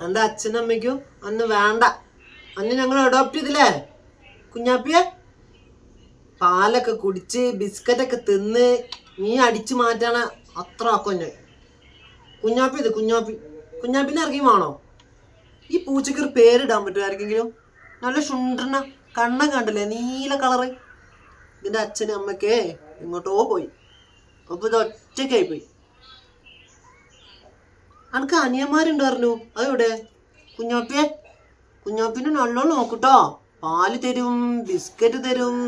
എന്റെ അച്ഛനും അമ്മയ്ക്കും അന്ന് വേണ്ട. അന്ന് ഞങ്ങൾ അഡോപ്റ്റ് ചെയ്തില്ലേ കുഞ്ഞാപ്പിയെ? പാലൊക്കെ കുടിച്ച് ബിസ്ക്കറ്റൊക്കെ തിന്ന് നീ അടിച്ചു മാറ്റാണ് അത്ര ആക്കൊന്നെ. കുഞ്ഞാപ്പി ഇത് കുഞ്ഞാപ്പിനെ ഇറങ്ങി വേണോ? ഈ പൂച്ചയ്ക്ക് ഒരു പേരിടാൻ പറ്റുമോ ആർക്കെങ്കിലും? നല്ല ശുണ്ടന കണ്ണം കണ്ടില്ലേ, നീല കളറ്. ഇതിന്റെ അച്ഛനും അമ്മക്കേ എങ്ങോട്ടോ പോയി, അപ്പൊ ഇത് ഒറ്റക്കായി പോയി. അനക്ക് അനിയന്മാരുണ്ട് പറഞ്ഞു, അതെവിടെ? കുഞ്ഞാപ്പിനെ നല്ലോണം നോക്കൂട്ടോ. പാല് തരും, ബിസ്ക്കറ്റ് തരും.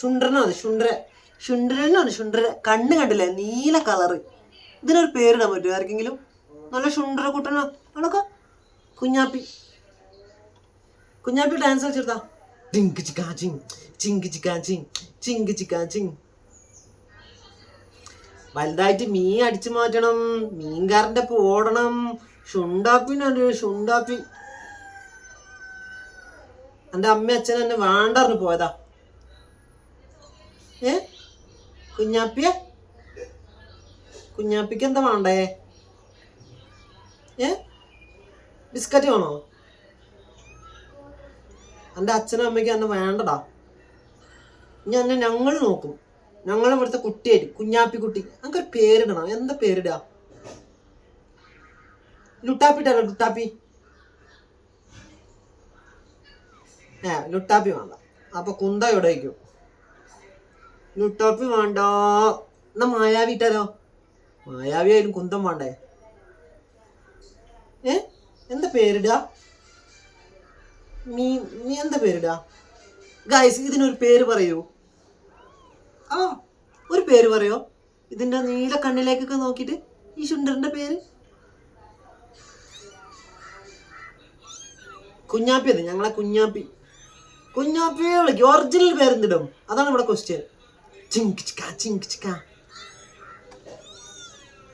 ശുണ്ടനാണ് ശുണ്ടര. കണ്ണ് കണ്ടില്ലേ, നീല കളറ്. ഇതിനൊരു പേരിടാൻ പറ്റുമോ ആർക്കെങ്കിലും? നല്ല ശുണ്ടര കുട്ടനാ അതൊക്കെ. കുഞ്ഞാപ്പി ഡാൻസ് കളിച്ചെടുത്താ. വലുതായിട്ട് മീൻ അടിച്ചു മാറ്റണം, മീൻകാരന്റെ ഒപ്പം ഓടണം. ശുണ്ടാപ്പി. എന്റെ അമ്മ അച്ഛൻ എന്നെ വേണ്ടറിഞ്ഞു പോയതാ. കുഞ്ഞാപ്പിക്ക് എന്താ വേണ്ടേ? ബിസ്ക്കറ്റ് വേണോ? എന്റെ അച്ഛനും അമ്മയ്ക്ക് എന്നെ വേണ്ടടാ. ഇനി എന്നെ ഞങ്ങൾ നോക്കും. ഞങ്ങളിവിടുത്തെ കുട്ടിയായിട്ട് കുഞ്ഞാപ്പി കുട്ടി. നമുക്കൊരു പേരിടണം. എന്താ പേരിടാ? ലുട്ടാപ്പിട്ടല്ലോ, ലുട്ടാപ്പി. ലുട്ടാപ്പി വേണ്ട. അപ്പൊ കുന്ത ഇവിടെ വയ്ക്കും. ലുട്ടാപ്പി വേണ്ട. എന്നാ മായാവി ഇട്ടാലോ? മായാവി ആയാലും കുന്തം വേണ്ടേ? എന്താ പേരിടാ? നീ എന്താ പേരിടാ? ഗൈസ്, ഇതിനൊരു പേര് പറയൂ. ഒരു പേര് പറയോ? ഇതിന്റെ നീല കണ്ണിലേക്കൊക്കെ നോക്കിട്ട് ഈ ശുണ്ടറിന്റെ പേര്. കുഞ്ഞാപ്പി. അത് ഞങ്ങളെ കുഞ്ഞാപ്പി വിളിക്കും. ഒറിജിനൽ പേരെന്തിടും? അതാണ് ഇവിടെ ക്വസ്റ്റ്യൻ. ചിങ്ക് ചിക്ക